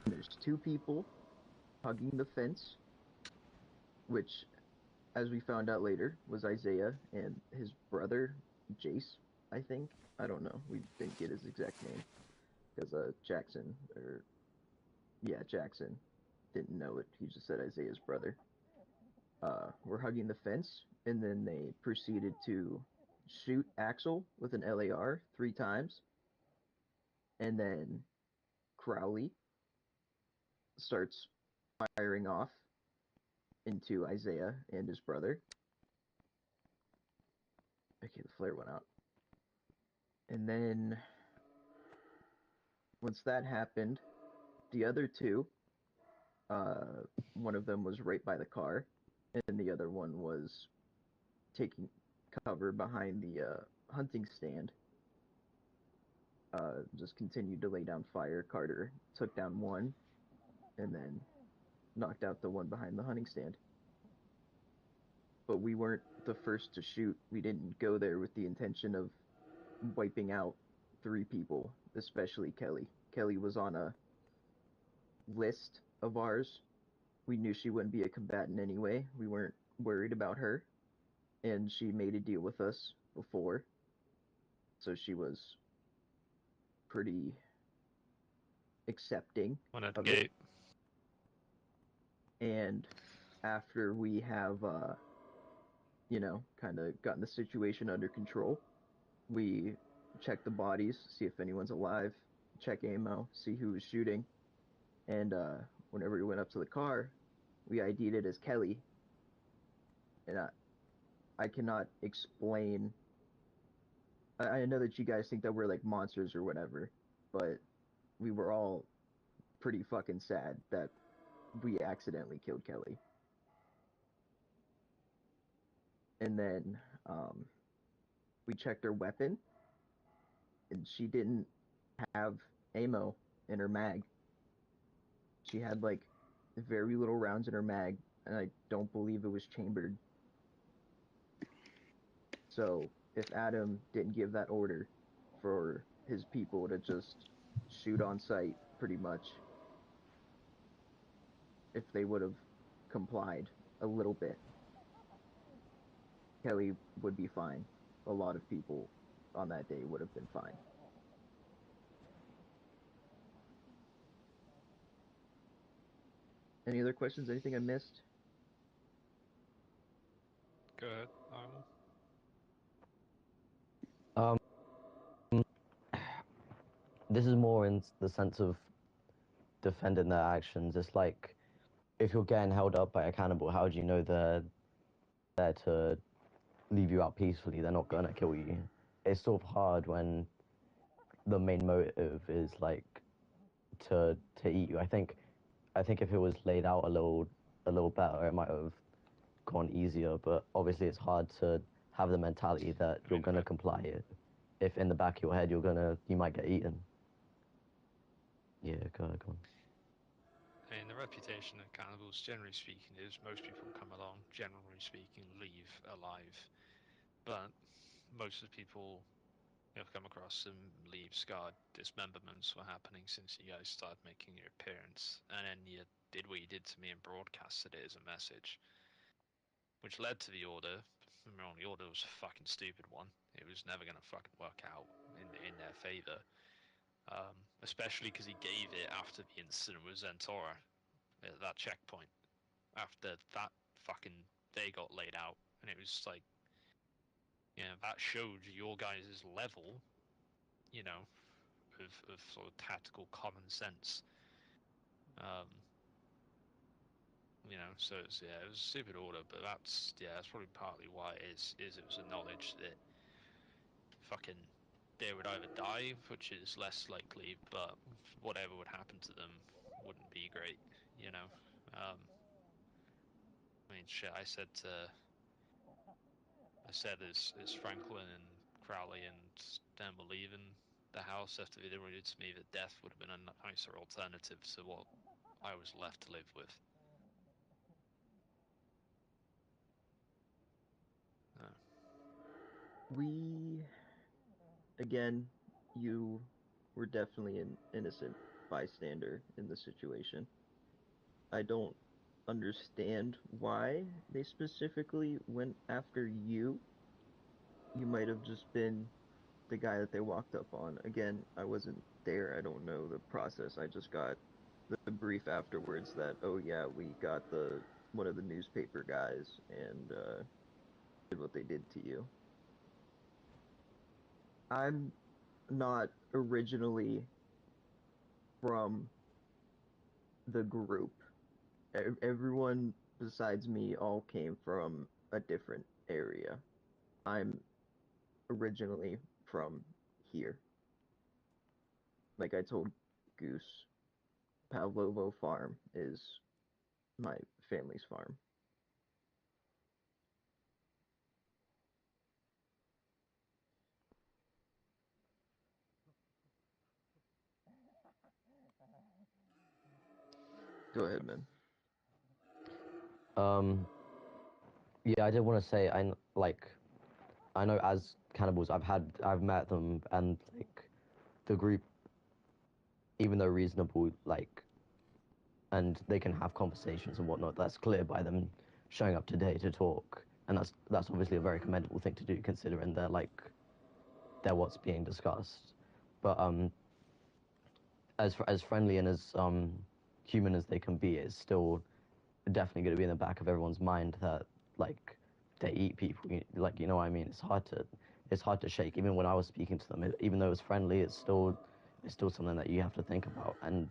there's two people hugging the fence, which, as we found out later, was Isaiah and his brother, Jace, I think. I don't know. We didn't get his exact name because Jackson, or yeah, Jackson didn't know it. He just said Isaiah's brother. Were hugging the fence, and then they proceeded to shoot Axel with an LAR 3 times, and then Crowley starts firing off into Isaiah and his brother. Okay, the flare went out. And then once that happened, the other two, uh, one of them was right by the car, and the other one was taking cover behind the hunting stand. Just continued to lay down fire. Carter took down one, and then knocked out the one behind the hunting stand. But we weren't the first to shoot. We didn't go there with the intention of wiping out 3 people, especially Kelly. Kelly was on a list of ours. We knew she wouldn't be a combatant anyway. We weren't worried about her, and she made a deal with us before, so she was pretty accepting One at the of it. gate. And after we have, kind of gotten the situation under control, we check the bodies, see if anyone's alive, check ammo, see who was shooting, and whenever we went up to the car, we ID'd it as Kelly, and I cannot explain. I know that you guys think that we're like monsters or whatever, but we were all pretty fucking sad that we accidentally killed Kelly. And then we checked her weapon, and she didn't have ammo in her mag. She had like very little rounds in her mag, and I don't believe it was chambered. So if Adam didn't give that order for his people to just shoot on sight, pretty much, if they would have complied a little bit, Kelly would be fine. A lot of people on that day would have been fine. Any other questions? Anything I missed? Go ahead. I will. Um, this is more in the sense of defending their actions. It's like if you're getting held up by a cannibal, how do you know they're there to leave you out peacefully? They're not gonna kill you. It's sort of hard when the main motive is like to eat you. I think if it was laid out a little better, it might have gone easier. But obviously, it's hard to have the mentality that I you're mean, gonna comply. If in the back of your head you might get eaten. Yeah, go on. I mean, the reputation of cannibals, generally speaking, is most people come along, generally speaking, leave alive. But most of the people you've come across them leave scarred. Dismemberments were happening since you guys started making your appearance, and then you did what you did to me and broadcasted it as a message, which led to the order. Remember, the order was a fucking stupid one. It was never gonna fucking work out in their favor. Especially because he gave it after the incident with Zentora at that checkpoint. After that fucking they got laid out, and it was like, that showed your guys' level, you know, of sort of tactical common sense. Um, so it was a stupid order, but that's probably partly why it is it was a knowledge that fucking they would either die, which is less likely, but whatever would happen to them wouldn't be great, you know. Um, I mean, shit. I said as Franklin and Crowley and Dan were leaving the house after they did what they did to me, that death would have been a nicer alternative to what I was left to live with. Uh, We, again, you were definitely an innocent bystander in the situation. I don't understand why they specifically went after you. You might have just been the guy that they walked up on. Again, I wasn't there. I don't know the process. I just got the brief afterwards that, oh yeah, we got one of the newspaper guys and did what they did to you. I'm not originally from the group. Everyone besides me all came from a different area. I'm originally from here. Like I told Goose, Pavlovo Farm is my family's farm. Go ahead, man. Yeah, I did want to say, I know as cannibals, I've met them, and like the group, even though reasonable, like, and they can have conversations and whatnot. That's clear by them showing up today to talk, and that's obviously a very commendable thing to do, considering they're what's being discussed. But as friendly and as human as they can be, it's still definitely going to be in the back of everyone's mind that like they eat people. Like, you know what I mean? It's hard to shake. Even when I was speaking to them, even though it was friendly, it's still something that you have to think about. And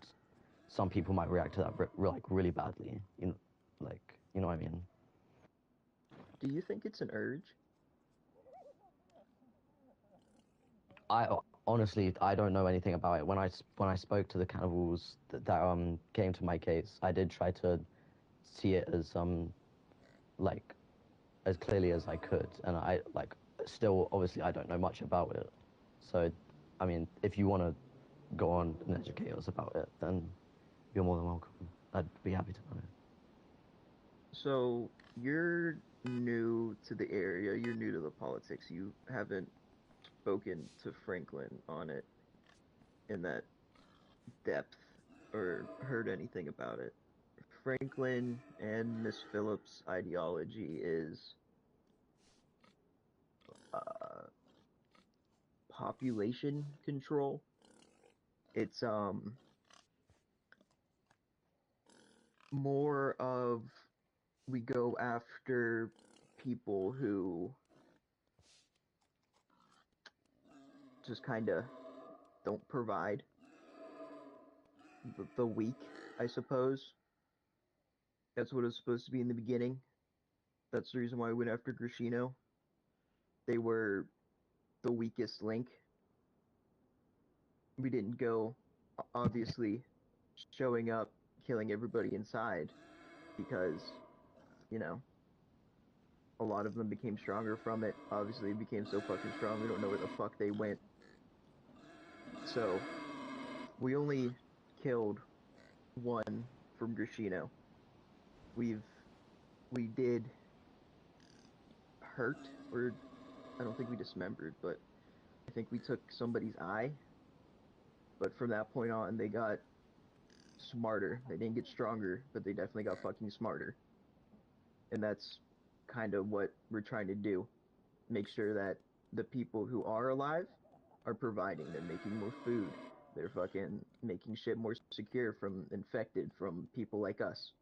some people might react to that like really badly. You know what I mean? Do you think it's an urge? I honestly, I don't know anything about it. When I spoke to the cannibals that came to my case, I did try to see it as like as clearly as I could, and I like still obviously I don't know much about it. So, I mean, if you want to go on and educate us about it, then you're more than welcome. I'd be happy to know. So you're new to the area, you're new to the politics. You haven't spoken to Franklin on it in that depth or heard anything about it. Franklin and Miss Phillips' ideology is uh, population control. It's more of we go after people who just kind of don't provide. The weak, I suppose. That's what it was supposed to be in the beginning. That's the reason why we went after Grishino. They were the weakest link. We didn't go, obviously, showing up, killing everybody inside, because, you know, a lot of them became stronger from it. Obviously, became so fucking strong, we don't know where the fuck they went. So, we only killed one from Grishino. We did hurt, or I don't think we dismembered, but I think we took somebody's eye. But from that point on, they got smarter. They didn't get stronger, but they definitely got fucking smarter. And that's kind of what we're trying to do. Make sure that the people who are alive are providing. They're making more food. They're fucking making shit more secure from infected, from people like us.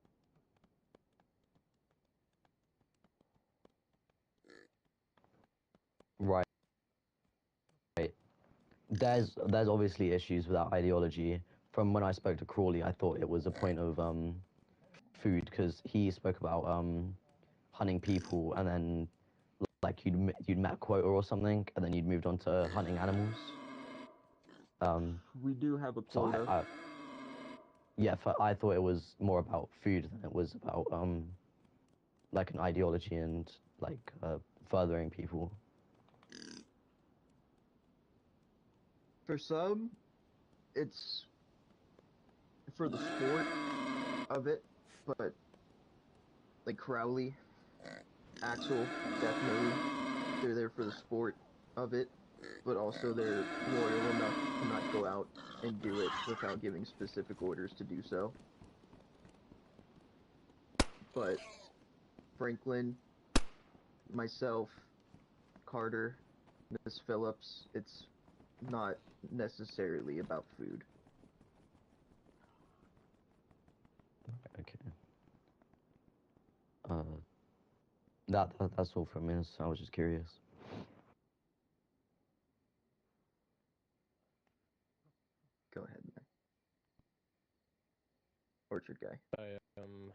Right. There's obviously issues with that ideology. From when I spoke to Crawley, I thought it was a point of food, because he spoke about hunting people, and then like you'd met a quota or something, and then you'd moved on to hunting animals. We do have a So quota. yeah, I thought it was more about food than it was about like an ideology and like furthering people. For some, it's for the sport of it, but like Crowley, Axel, definitely, they're there for the sport of it. but also they're loyal enough to not go out and do it without giving specific orders to do so. But Franklin, myself, Carter, Miss Phillips, it's not necessarily about food. Okay. That's all from me. So I was just curious. Go ahead, man. Orchard guy. I'm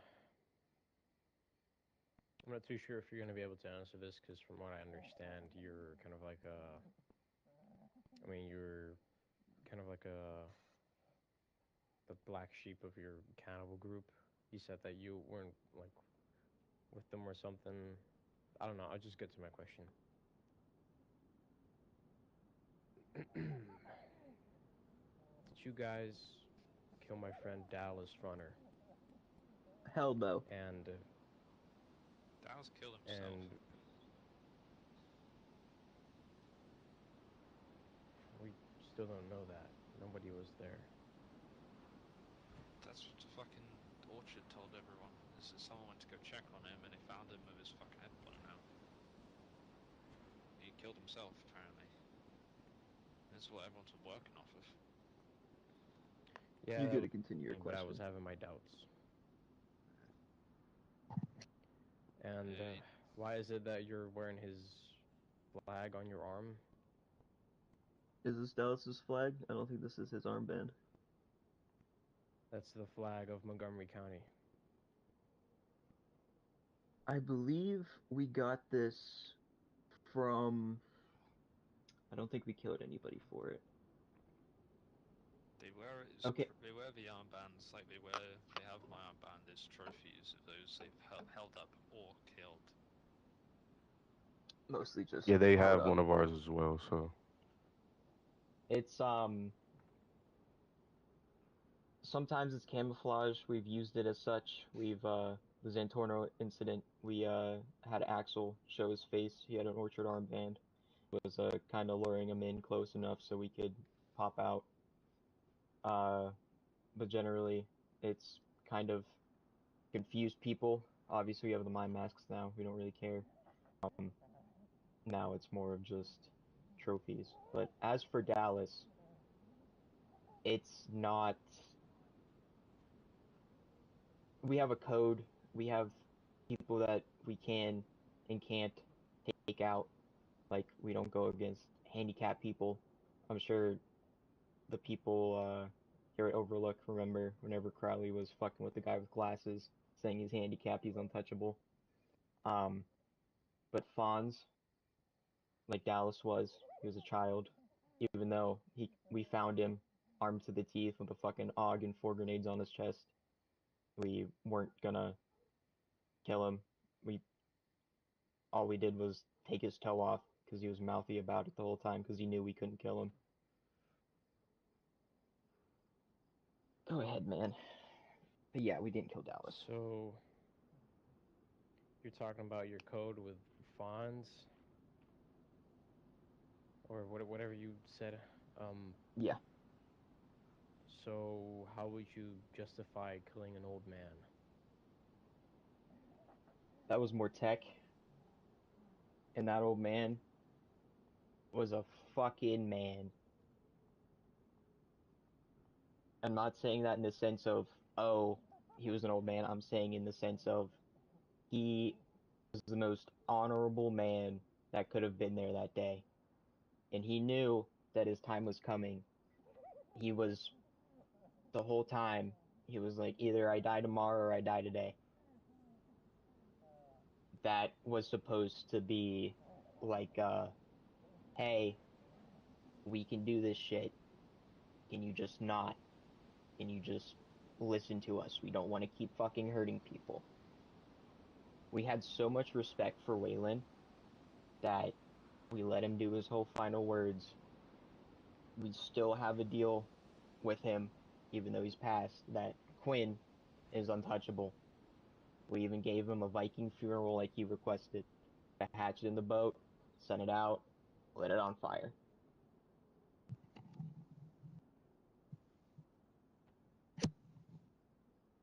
not too sure if you're going to be able to answer this because, from what I understand, you're kind of like you're kind of like the black sheep of your cannibal group. You said that you weren't like with them or something. I don't know. I'll just get to my question. Did you guys kill my friend Dallas Runner? Hell no. And Dallas killed himself. We still don't know that. Nobody was there. That's what the fucking Orchard told everyone. Is that someone went to go check on him and they found him with his fucking head blown out. He killed himself, apparently. That's what everyone's working off of. Yeah, You gotta continue your but I question. was having my doubts. And why is it that you're wearing his flag on your arm? Is this Dallas's flag? I don't think this is his armband. That's the flag of Montgomery County. I believe we got this from... I don't think we killed anybody for it. They wear it. Okay. They wear the armbands like they have my armband as trophies of those they've held up or killed. Mostly just... Yeah, they have one of ours as well, so... It's, sometimes it's camouflage. We've used it as such. The Zantorno incident, we, had Axel show his face. He had an Orchard armband. It was, kind of luring him in close enough so we could pop out. But generally, it's kind of confused people. Obviously, we have the mind masks now. We don't really care. Now it's more of just trophies. But as for Dallas, it's not... We have a code. We have people that we can and can't take out. Like, we don't go against handicapped people. I'm sure the people here at Overlook remember whenever Crowley was fucking with the guy with glasses, saying he's handicapped, he's untouchable. But Fonz, like Dallas was, he was a child. Even though we found him armed to the teeth with a fucking AUG and 4 grenades on his chest, we weren't gonna kill him. All we did was take his toe off because he was mouthy about it the whole time because he knew we couldn't kill him. Go ahead, man. But yeah, we didn't kill Dallas. So, you're talking about your code with Fonz? Or whatever you said. Yeah. So, how would you justify killing an old man? That was more tech. And that old man was a fucking man. I'm not saying that in the sense of, oh, he was an old man. I'm saying in the sense of he was the most honorable man that could have been there that day. And he knew that his time was coming. He was, the whole time, he was like, either I die tomorrow or I die today. That was supposed to be like, hey, we can do this shit. Can you just not? Can you just listen to us? We don't want to keep fucking hurting people. We had so much respect for Waylon that we let him do his whole final words. We still have a deal with him, even though he's passed, that Quinn is untouchable. We even gave him a Viking funeral like he requested. A hatchet in the boat, sent it out, lit it on fire.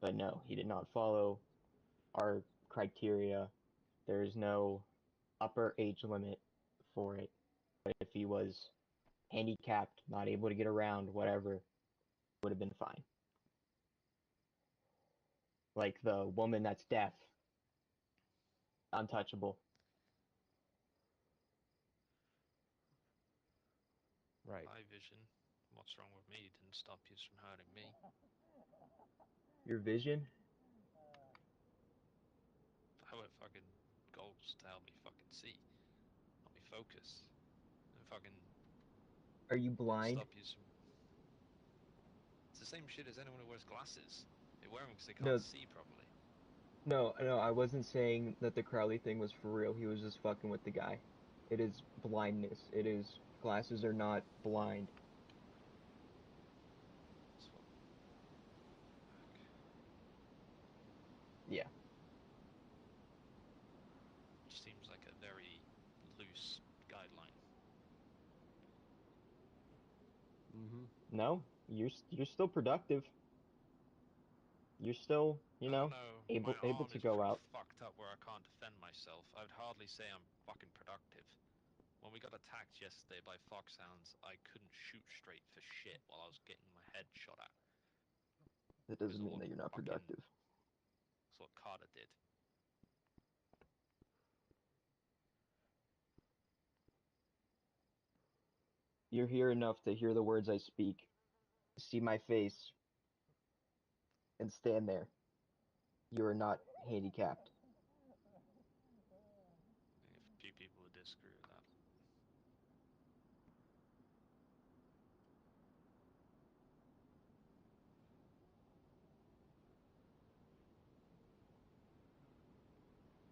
But no, he did not follow our criteria. There's no upper age limit for it. But if he was handicapped, not able to get around, whatever, would have been fine. Like the woman that's deaf, untouchable. Right. Eye vision. What's wrong with me didn't stop you from hurting me. Your vision? I wear fucking goggles to help me fucking see. Help me focus. And fucking Are you blind? stop you from... It's the same shit as anyone who wears glasses. They wear them because they No. can't see properly. No, I wasn't saying that the Crowley thing was for real. He was just fucking with the guy. It is blindness. It is, glasses are not blind. That's what... Yeah. Which seems like a very loose guideline. Mm-hmm. No, you're still productive. You're still, I don't know. My able arm to is go pretty out. fucked up where I can't defend myself. I would hardly say I'm fucking productive. When we got attacked yesterday by foxhounds, I couldn't shoot straight for shit while I was getting my head shot at. That Because doesn't of mean what that you're not fucking... productive. That's what Carter did. You're here enough to hear the words I speak, see my face, and stand there. You are not handicapped. A few people would disagree with that.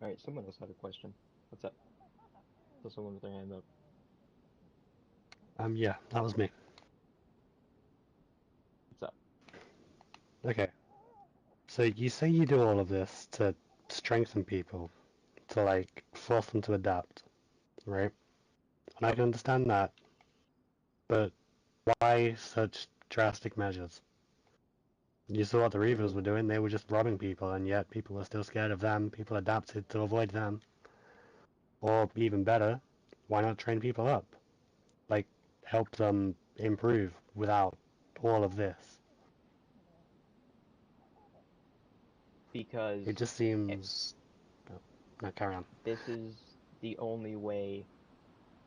Alright, someone else had a question. What's up? So someone with their hand up. Yeah, that was me. What's up? Okay. So you say you do all of this to strengthen people, to like force them to adapt, right? And I can understand that, but why such drastic measures? You saw what the Reavers were doing, they were just robbing people, and yet people were still scared of them, people adapted to avoid them. Or even better, why not train people up? Like, help them improve without all of this. Because It just seems... No, carry on. this is the only way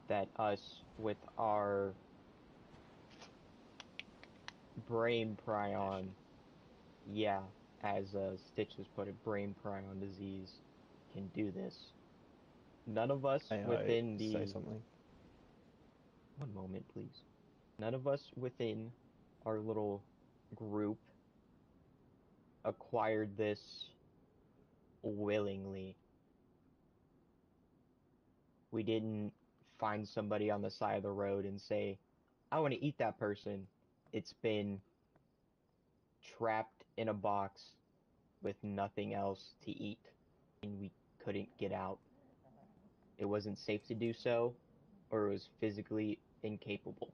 that us, with our brain prion, yeah, as Stitch has put it, brain prion disease, can do this. None of us May within I the... say something? One moment, please. None of us within our little group acquired this willingly. We didn't find somebody on the side of the road and say, I want to eat that person. It's been trapped in a box with nothing else to eat, and we couldn't get out. It wasn't safe to do so, or it was physically incapable.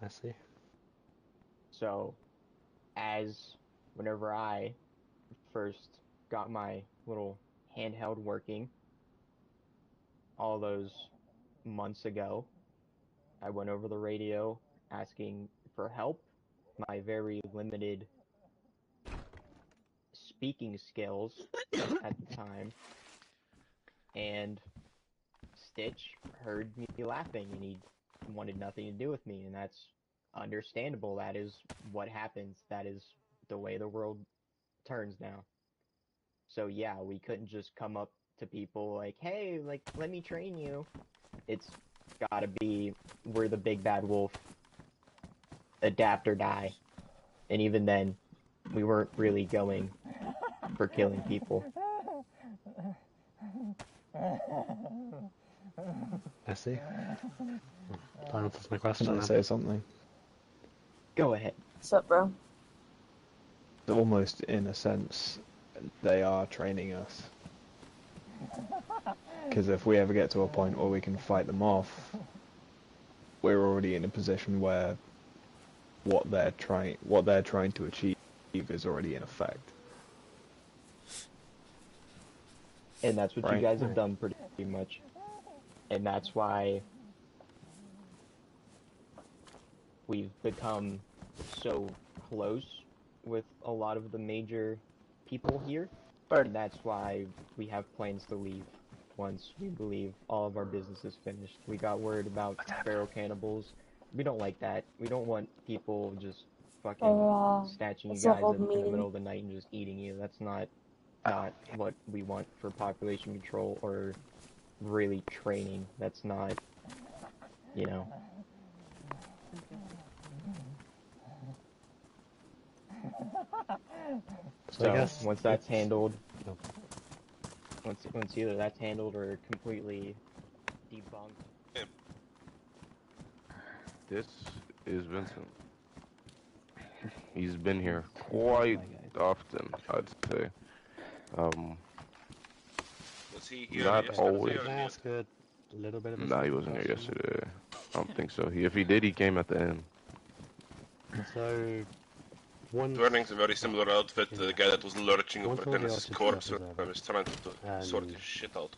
I see. So, whenever I first got my little handheld working, all those months ago, I went over the radio asking for help. My very limited speaking skills at the time, and Stitch heard me laughing and he wanted nothing to do with me, and that's understandable. That is what happens. That is the way the world turns now. So yeah, we couldn't just come up to people like, hey, like, let me train you. It's gotta be, we're the big bad wolf, adapt or die. And even then, we weren't really going for killing people. I see. That answers my Can question I then. say something? Go ahead. What's up, bro? Almost in a sense, they are training us. Because if we ever get to a point where we can fight them off, we're already in a position where what they're trying to achieve is already in effect. And that's what you Right. guys have done pretty much. And that's why we've become so close with a lot of the major people here. And that's why we have plans to leave once we believe all of our business is finished. We got word about feral cannibals. We don't like that. We don't want people just fucking snatching you guys in the middle of the night and just eating you. That's not what we want for population control or really training. That's not, you know. So I guess once that's handled, once either that's handled or completely debunked. This is Vincent. He's been here quite often, I'd say. Was he here Not yesterday? always. Or Ask a little bit of a Nah, he stupid wasn't here question. yesterday. I don't think so. If he did, he came at the end. So, once wearing a very similar outfit to the guy that was lurching Once over all the Dennis's orchard corpse. stuff is I over, was trying to sort and- his shit out.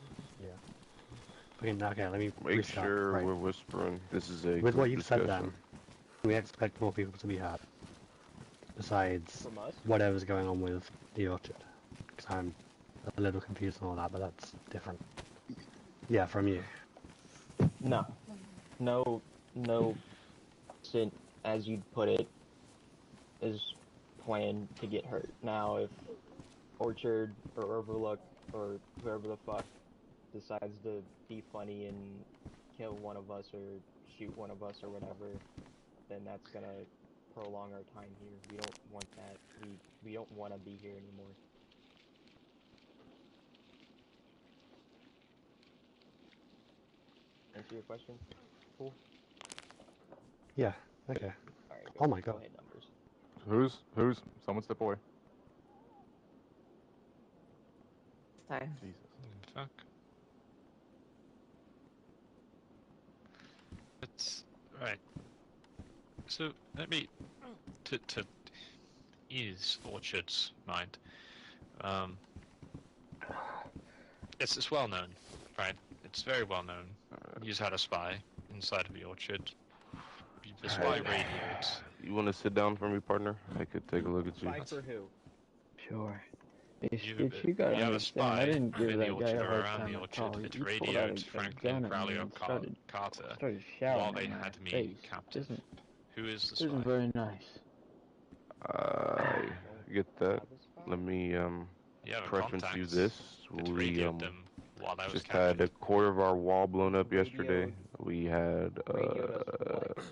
okay, let me Make restart. sure Right. we're whispering. This is a With what group you've said discussion. then, we expect more people to be had. Besides From us? whatever's going on with the orchard. Because I'm a little confused on all that, but that's different. Yeah, from you. No, as you'd put it, is planned to get hurt. Now, if Orchard or Overlook or whoever the fuck decides to be funny and kill one of us or shoot one of us or whatever, then that's gonna prolong our time here. We don't want that. We don't want to be here anymore. Answer your question? Cool. Yeah, okay. Alright, Oh my go God. ahead, numbers. Who's? Someone step away. Time. Jesus. Fuck. It's right. So let me to ease Orchard's mind. It's well known, right? It's very well known. You've had a spy inside of the Orchard. The spy radioed. You want to sit down for me, partner? I could take a look at you. Spy for who? Sure. You gotta have a understand, spy I didn't give in the that guy orchard a or hard around time the at orchard. all. It He pulled out radioed a Franklin gun at me Crowley and Carter, started shouting while they in my had me face. captive. Who is the Isn't spy? very nice. I get that. Let me You have a preference you contact. this. It We radioed them while I was just had a captured. quarter of our wall blown up Radioed- yesterday. We had radioed us what?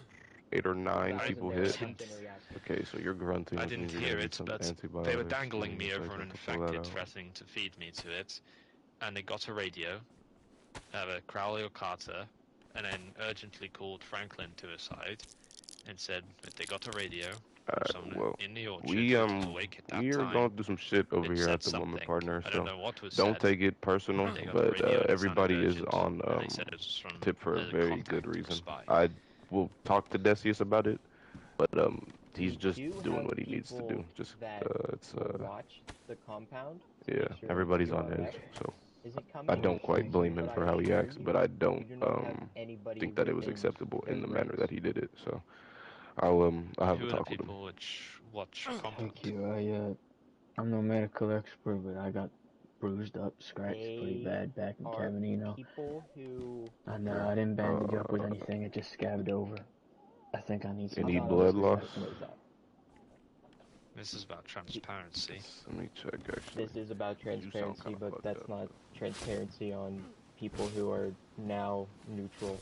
8 or 9 That people wasn't there. hit. Captain reacted. Okay, so you're grunting. I which didn't means you're hear gonna need it, some but antibiotics. they were dangling Give me a over an second to pull that infected, out. threatening to feed me to it. And they got a radio, either Crowley or Carter, and then urgently called Franklin to his side and said that they got a radio from someone Well, in the orchard we that was awake at that we are time. going through some shit over It here said at the moment, something. partner. I don't So know what was don't said. take it personal, They got a but radio and it sounded everybody is urgent, on and they said it was from tip for a very contact good of a reason. spy. I will talk to Decius about it, but he's We just do doing have what he needs to do. people Just that it's will watch the compound to yeah, make sure everybody's you're on alright. edge. So Is it coming? I don't quite blame him But for I how he assure acts, you, but I you don't do not have anybody think that it was within acceptable in the those manner ranks. that he did it. So I'll have Who a are the talk with him. people which watch compound? Thank you. I'm no medical expert, but I got bruised up, scratched pretty They bad back in are Caminino. people who I know, I didn't bandage up with anything, it just scabbed over. I think I need some Any not blood all loss? professionals that. This is about transparency. Let me check actually. This is about You sound transparency, kinda but fucked that's up. not transparency on people who are now neutral.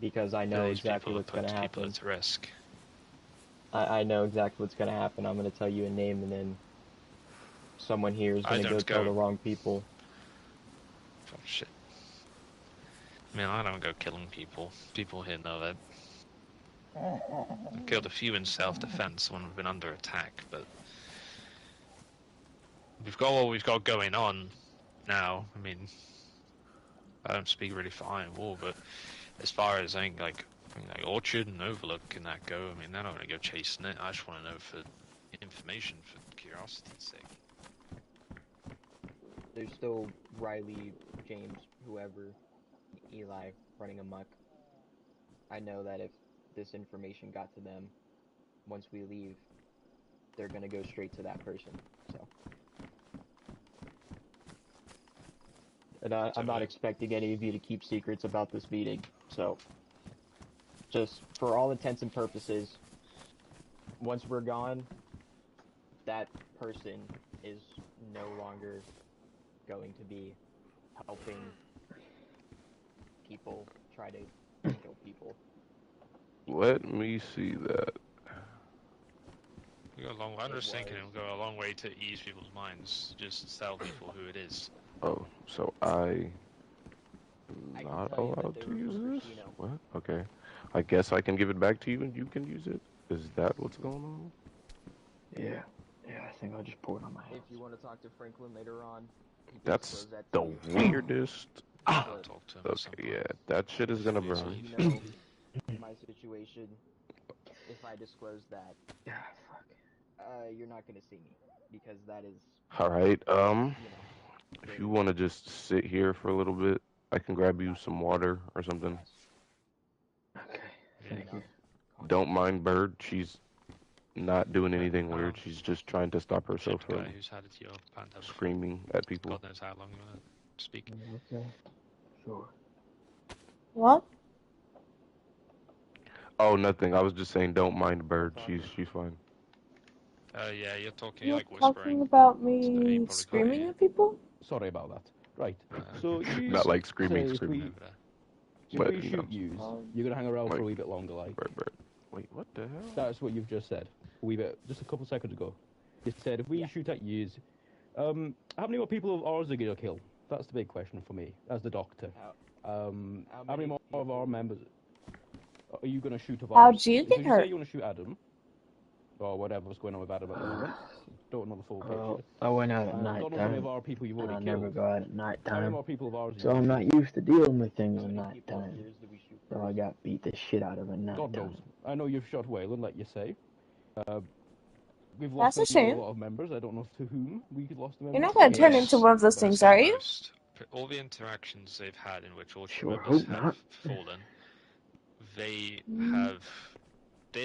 Because I know These exactly people what's put going to people happen. at risk. I know exactly what's going to happen. I'm going to tell you a name, and then someone here is going to go tell the wrong people. Oh shit. I mean, I don't go killing people. People here know that. I've killed a few in self-defense when we've been under attack, but we've got what we've got going on now. I mean, I don't speak really for Iron War, but as far as I think, like, I mean, like Orchard and Overlook can that go? I mean, they're not gonna go chasing it. I just want to know for information, for curiosity's sake. There's still Riley, James, whoever, Eli running amok. I know that if this information got to them, once we leave, they're gonna go straight to that person. So, and I'm not expecting any of you to keep secrets about this meeting. So, just for all intents and purposes, once we're gone, that person is no longer going to be helping people try to kill people. Let me see that. We go a long way. I'm just thinking it would go a long way to ease people's minds. Just tell people who it is. Oh, so I am not allowed to use this? What? Okay. I guess I can give it back to you and you can use it? Is that what's going on? Yeah. Yeah, I think I'll just pour it on my hands. If you want to talk to Franklin later on, he can That's disclose that the to you. weirdest. I'll talk to him. Okay, yeah, that shit is gonna burn. You know, in my situation, if I disclose that, you're not gonna see me because that is. Alright, You know, if you want to just sit here for a little bit, I can grab you some water or something. Okay, thank you. Don't mind Bird, she's not doing anything weird, she's just trying to stop herself Shit guy from who's had it to your panda before. screaming at people. God knows how long you want to speak. Okay, sure. What? Oh, nothing, I was just saying don't mind Bird, she's fine. Yeah, you're talking, You're like whispering. talking about So you me probably screaming can't at people? Sorry about that. Right. So you Not like screaming, say screaming. if But, we shoot yous, you're gonna hang around for a wee bit longer, like. Bird. Wait, what the hell? That's what you've just said. A wee bit, just a couple seconds ago. You said if we shoot at yous, how many more people of ours are gonna kill? That's the big question for me, as the doctor. How many more of our members are you gonna shoot of ours? How'd you So get you hurt? say you wanna shoot Adam, or whatever's going on with Adam at the moment. Don't know the full Well, picture. I went out at Don't know how many nighttime, of our people you've and I already never killed. go out at How many nighttime, more people of ours? so I'm not used to dealing with things at nighttime. So I got beat the shit out of at nighttime. God knows. I know you've shot Wayland, like you say. We've That's lost a shame. a lot of members. I don't know to whom we lost the members. You're not gonna turn into one of those things, are you? All the interactions they've had in which Orchard Sure members hope have not. fallen, they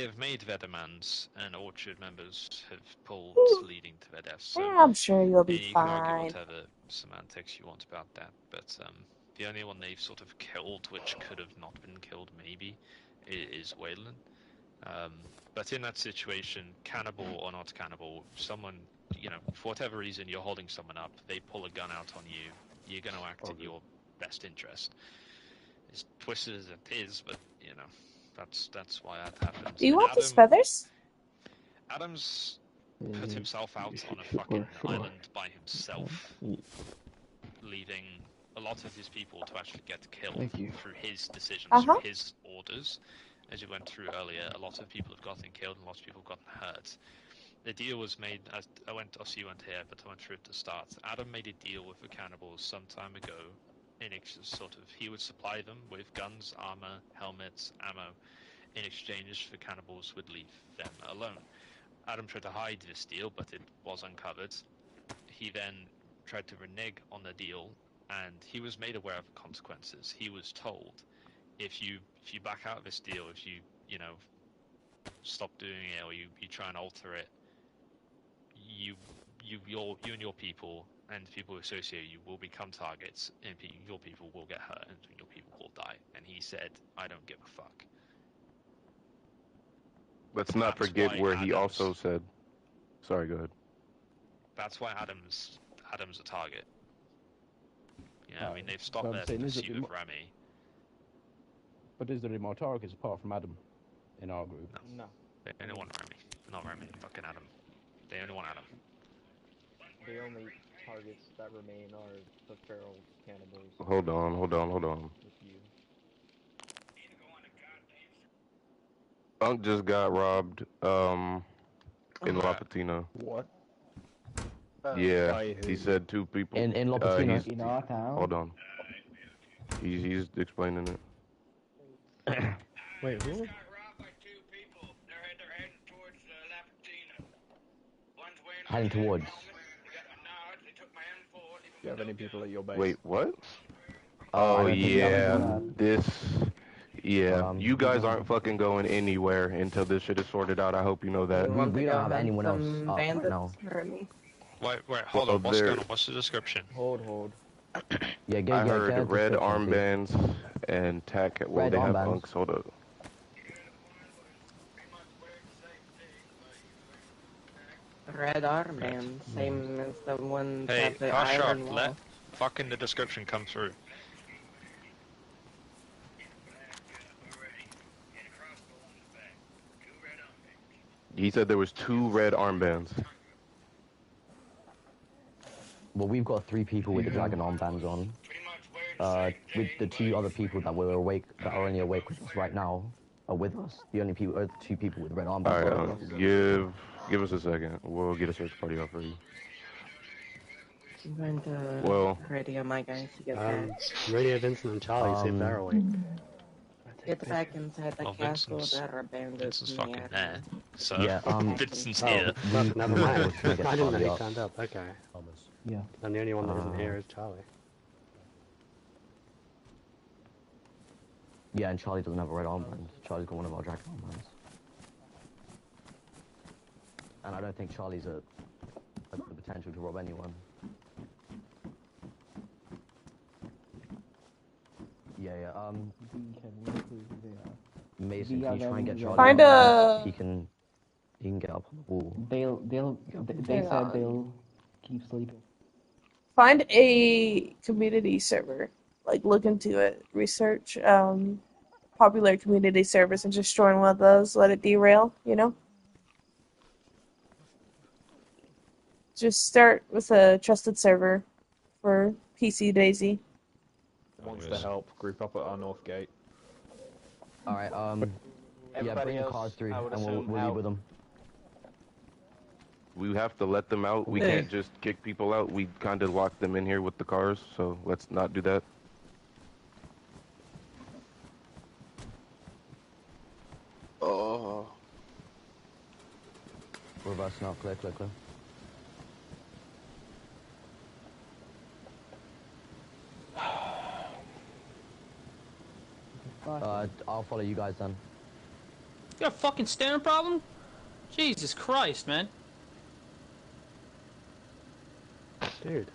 have made their demands, and Orchard members have pulled, leading to their deaths. So I'm sure you'll be you can argue fine. whatever semantics you want about that, but the only one they've sort of killed, which could have not been killed, maybe, is Wayland. But in that situation, cannibal or not cannibal, someone, for whatever reason, you're holding someone up, they pull a gun out on you, you're going to act in your best interest. As twisted as it is, but, that's why that happens. Do you And want these feathers? Adam's put himself out on a fucking island by himself, leaving a lot of his people to actually get killed through his decisions, through his orders. As you went through earlier, a lot of people have gotten killed and lots of people have gotten hurt. The deal was made, obviously you weren't here, but I went through it to start. Adam made a deal with the cannibals some time ago, in he would supply them with guns, armor, helmets, ammo. In exchange, the cannibals would leave them alone. Adam tried to hide this deal, but it was uncovered. He then tried to renege on the deal, and he was made aware of the consequences. He was told, if you back out of this deal, if you stop doing it, or you try and alter it, you and your people and people who associate you will become targets, and your people will get hurt, and your people will die. And he said, I don't give a fuck. Let's not forget where he also said. Sorry, go ahead. That's why Adam's a target. I mean, they've stopped their saying, pursuit of Remy. But is there any more targets apart from Adam in our group? No. They only want Remy. Not Remy, fucking Adam. They only want Adam. The only targets that remain are the feral cannibals. Hold on. With you. Unk just got robbed, in La Patina. What? Yeah, he said 2 people. In La Patina? Hold on. He's explaining it. Wait, who? Heading towards. Do you have any people at your base? Wait, what? I Oh don't think we have yeah, anyone. yeah. You guys aren't fucking going anywhere until this shit is sorted out. I hope you know that. We don't have anyone else up right now. Wait, hold on. What's going on? What's the description? Hold. Yeah, I heard get a red description, please. armbands and tack. Well, Red they have armbands. unks. Hold up. Red armband, same as the one Hey, that the Hush up. iron wall. Let fucking the description come through. He said there was 2 red armbands. Well, we've got 3 people with the dragon armbands on. With the 2 other people that were awake, that are only awake with us right now, are with us. The only people, 2 people with red armbands. Alright, give us a second. We'll get a search party out for you. I'm going to Well, radio my guys to get back. Radio Vincent and Charlie, see if they're awake. Get back inside the castle that are abandoned. Vincent's fucking there. So, Yeah, Vincent's here. Never mind. I Get didn't know he Charlie turned up. Okay. Yeah. And the only one that isn't here is Charlie. Yeah, and Charlie doesn't have a red armband. Charlie's got one of our dragon armbands. And I don't think Charlie's the potential to rob anyone. Yeah. Mason, can you try and get Charlie? Find a. He can get up on the wall. They said they'll keep sleeping. Find a community server. Like, look into it. Research popular community servers and just join one of those. Let it derail, you know? Just start with a trusted server for PC DayZ. Wants to help. Group up at our north gate. Alright, yeah, bring the cars through and we'll leave with them. we have to let them out. We can't just kick people out. We kind of locked them in here with the cars, so let's not do that. Oh. Reverse now, clear. I'll follow you guys then. You got a fucking stamina problem? Jesus Christ, man. Dude.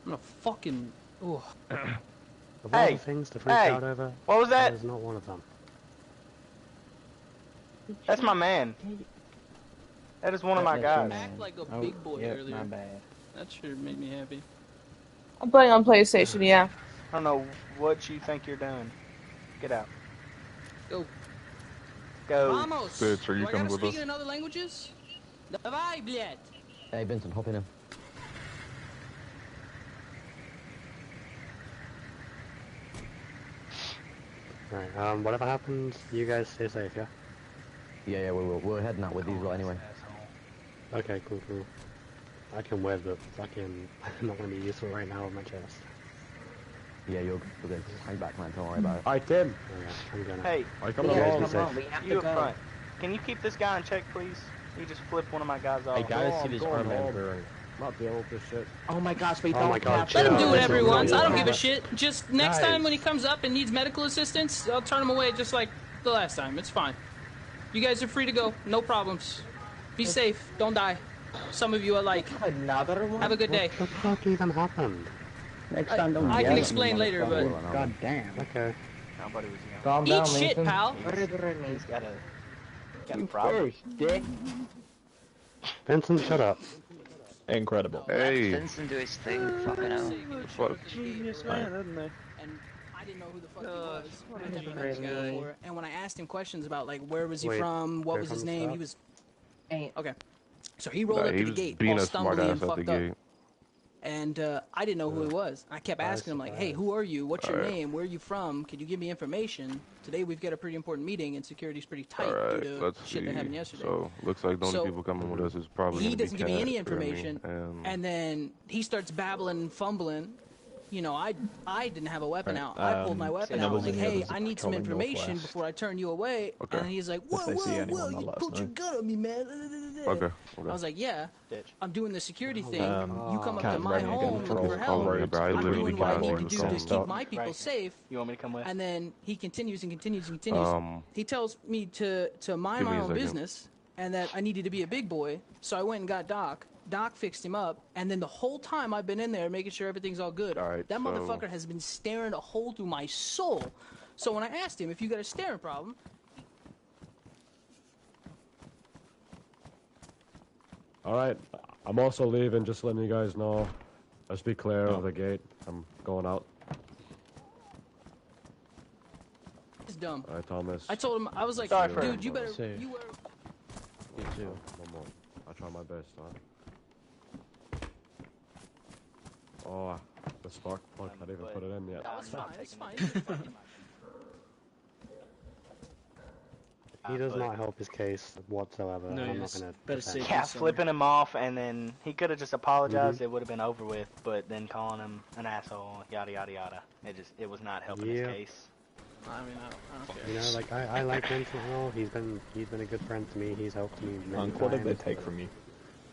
I'm gonna fucking... Ooh. Of all the things to freak out over, what was that? That is not one of them. That's my man. That is one of my guys. Act like a big boy earlier. My bad. That sure made me happy. I'm playing on PlayStation, yeah. I don't know what you think you're doing. Get out. Go. Go. Vamos! Bitch, are you Do I coming gotta with speak us? in other languages? Давай, блядь! Hey Vincent, hop in him. Right, whatever happens, you guys stay safe, yeah? Yeah, we will. We're heading out with these lot anyway. Okay, cool. I can wear the fucking... I'm not gonna be useful right now with my chest. Yeah, you're good. Hang back, man. Don't worry about it. Alright, Tim! Okay, I'm gonna... Hey, come along. you up front. Can you keep this guy in check, please? He just flipped one of my guys off. Hey guys, see this armband burn. Not deal with this shit. Oh my gosh, we Oh don't my God, have Let him do it Listen, every once. I don't give a guys. shit. Just next time when he comes up and needs medical assistance, I'll turn him away just like the last time. It's fine. You guys are free to go. No problems. Be safe. Don't die. Some of you are like, another one. have a good day. What the fuck even happened? Next time, don't I yell can at explain me, later, but motherfucker. God damn. Okay. Nobody was young. Calm eat down, shit, Mason. pal. He's got a You problem. first, dick. Vincent, shut up. Incredible. Hey. Vincent do his thing, fucking hell. Fuck. Genius man, isn't they? And I didn't know who the fuck he was. what I a never met nice him guy. before. And when I asked him questions about like where was he Wait, from, what here was his comes name, that. he was okay. So he rolled Nah, up he to the was gate, being all a smart stumbly ass and at the fucked up. gate. And I didn't know who he was. I kept asking him like, "Hey, who are you? What's your Alright. name? Where are you from? Can you give me information?" Today we've got a pretty important meeting, and security's pretty tight Alright, due to let's shit see. that happened yesterday. So, looks like the only So, people coming with us is probably he gonna be doesn't give me any Kat, Remy, information, and... and then he starts babbling and fumbling, you know, I didn't have a weapon Right, out. I pulled my weapon out, numbers like, and the hey, others are I need some patrolling information northwest. before I turn you away. Okay. And then he's like, If whoa, they see whoa, anyone, whoa, they'll you let us pulled your know. gun on me, man. Okay. I was like, yeah, I'm doing the security thing. Um, You come up to Captain my Brennan, you're home, gonna look patrol for the help. roads. bro, I I'm literally doing what I can't need avoid to the do to keep stop. my people Right. safe. You want me to come with? And then he continues and continues and continues. He tells me to mind Give me my a own second. business and that I needed to be a big boy. So I went and got Doc. Doc fixed him up, and then the whole time I've been in there making sure everything's all good. All right, That so- motherfucker has been staring a hole through my soul. So when I asked him if you got a staring problem, Alright, I'm also leaving, just letting you guys know. Let's be clear of the gate. I'm going out. he's dumb. Alright, Thomas. I told him, I was like, Sorry for- dude, you better, See. you were... You too. No more. I'll try my best, huh? Oh, the spark plug, I didn't even put it in yet. That was fine, it's fine. It's fine. He does not help his case whatsoever. No, I'm yes. not gonna Better defend Yeah, him. flipping him off, and then he could have just apologized. It would have been over with. But then calling him an asshole, yada yada yada. It was not helping his Yeah. case. I mean, I don't care. You know, like I like Vincent Hill. He's been a good friend to me. He's helped me many What did they times, take but from you? I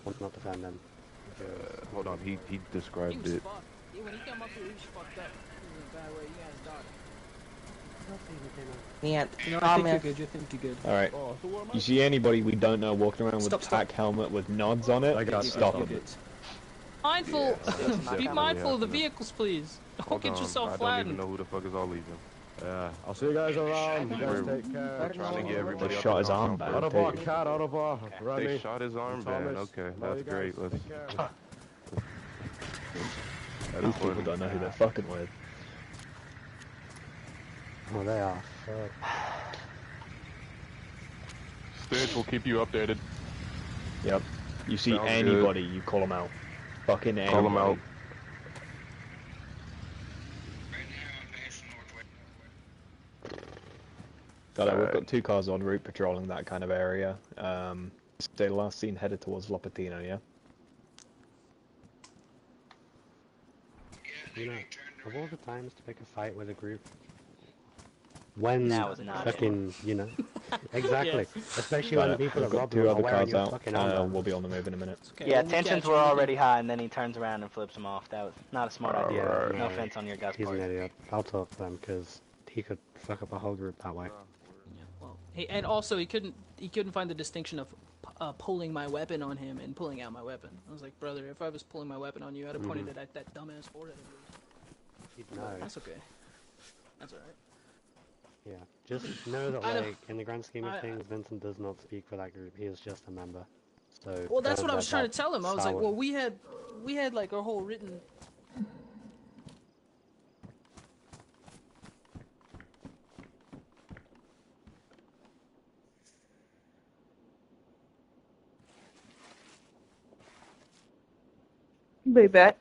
want not defend him. Hold on, he He described was it. fucked. When he came up here, he was fucked up. He was in a bad way. He got his daughter. Yeah, No, I Thomas. think you're good. I think you're good. Alright. You see anybody we don't know walking around with Stop, a tack helmet with nods on it? Stop them. Mindful. Yeah, Be mindful of the happening. vehicles, please. Don't Hold get on, yourself I don't flattened. even know who the fuck is all leaving. Yeah, I'll see you guys around. You guys We're take care. trying to get everybody They out shot the his arm compound back. Out of our cat, out of our They Rodney. shot his armband. Thomas. Okay, Love that's you great. guys. Let's. Take care. These people don't know who they're fucking with. Oh, they are. Stitch will keep you updated. Yep. You see Sounds anybody, you call them out. Fucking anybody. Call them out. We've got 2 cars en route patrolling that kind of area. They last seen headed towards Lopatino, yeah? You know, of all the times to pick a fight with a group, when Now is not fucking, you know, exactly, especially when the people We've that got robbed 2 them are other wearing cars your out. fucking armband. We'll be on the move in a minute. Okay, Yeah, when we tensions catch were him, we already high, and then he turns around and flips him off. That was not a smart idea. Alright. No offense on your guys' He's part. an idiot. I'll talk to them because he could fuck up a whole group that way. Well, and also he couldn't find the distinction of pulling my weapon on him and pulling out my weapon. I was like, brother, if I was pulling my weapon on you, I'd have pointed it at that dumbass forehead of yours. He'd know. That's okay. That's alright. Yeah, just know that, I know- like, in the grand scheme of things, Vincent does not speak for that group. He is just a member. So. Well, that's don't what I let was trying that to tell him. I was like, sour- well, we had like our whole written. Be back.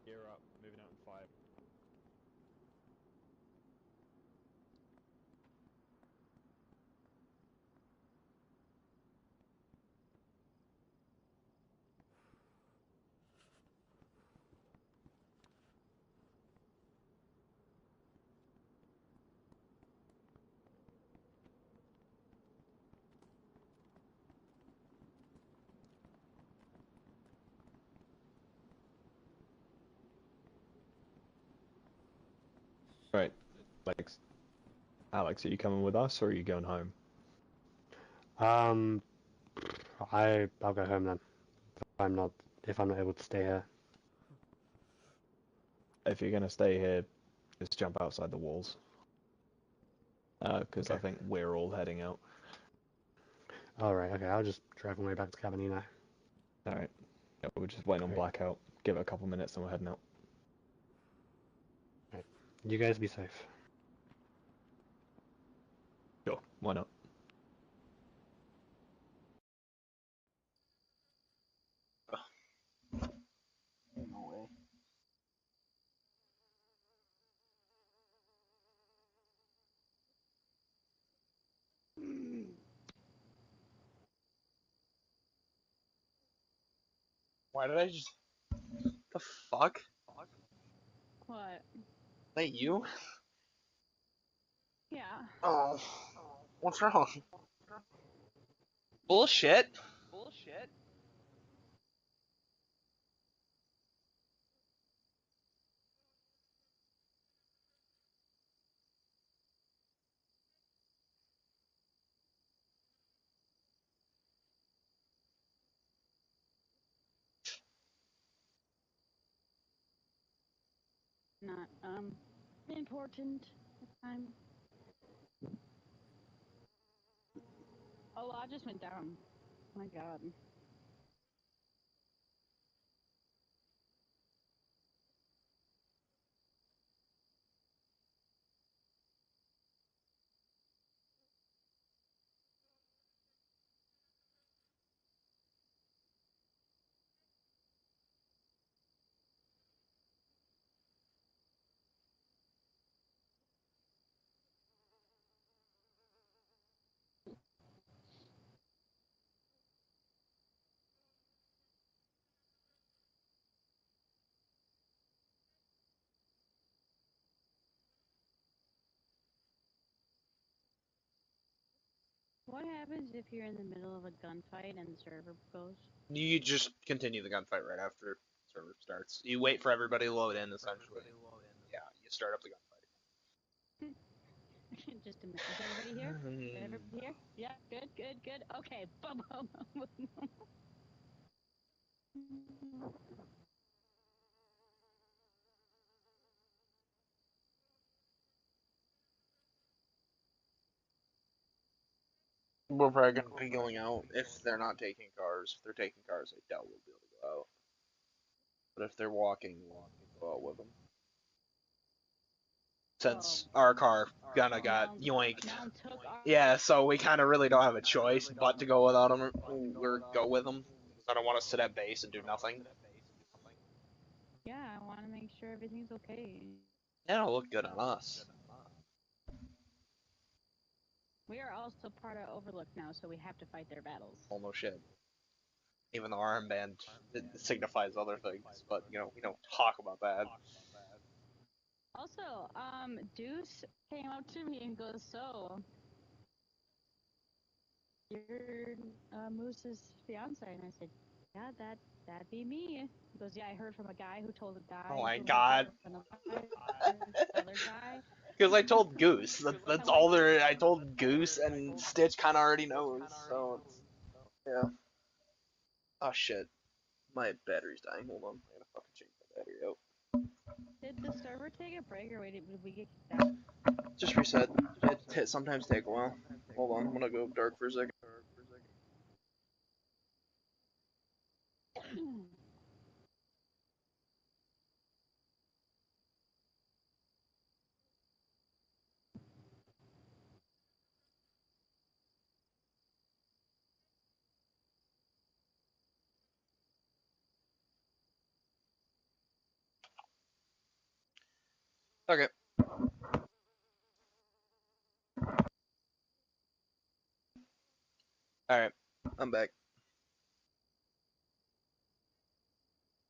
Gear up, moving out in 5. Right. Alex, are you coming with us or are you going home? I'll go home then. If I'm not able to stay here. If you're gonna stay here, just jump outside the walls. Because I think we're all heading out. Alright, okay, I'll just drive my way back to Cabanino. Alright. Yeah, we're just waiting on blackout. Give it a couple minutes and we're heading out. Right. You guys be safe. Sure, why not? No way. Why did I just... The fuck? What? That you? Yeah. Oh. What's wrong? Bullshit. Not important at the time. Oh, I just went down. My God. What happens if you're in the middle of a gunfight and the server goes? You just continue the gunfight right after server starts. You wait for everybody to load in, essentially. Yeah, you start up the gunfight. Just a minute. Is everybody here? Is everybody here? Yeah, good, good, good. Okay. Boom, boom, boom, boom. We're probably going to be going out if they're not taking cars. If they're taking cars, I doubt we'll be able to go out. But if they're walking, we'll go out with them. Since our car kinda got yoinked. Yeah, so we kind of really don't have a choice but to go without them or go with them. Because I don't want to sit at base and do nothing. Yeah, I want to make sure everything's okay. That'll look good on us. We are also part of Overlook now, so we have to fight their battles. Oh no shit. Even though our armband it signifies other things, but you know we don't talk about that. Also, Deuce came up to me and goes, "So, you're Moose's fiance?" And I said, "Yeah, that'd be me." He goes, "Yeah, I heard from a guy who told a guy." Oh my god. Other guy. Because I told Goose. That's all there. I told Goose, and Stitch kind of already knows. So it's, yeah. Oh shit, my battery's dying. Hold on, I gotta fucking change my battery out. Did the server take a break, or did we get kicked out? Just reset. It sometimes take a while. Hold on, I'm gonna go dark for a second. Okay. Alright, I'm back.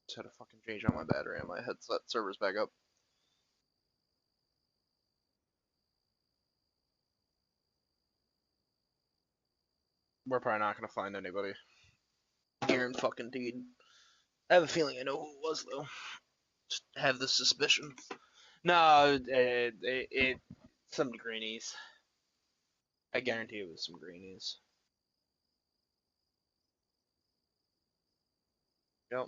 Just had to fucking change out my battery on my headset. Server's back up. We're probably not gonna find anybody here in fucking Deed. I have a feeling I know who it was though. Just have this suspicion. No, some greenies. I guarantee it was some greenies. Yep.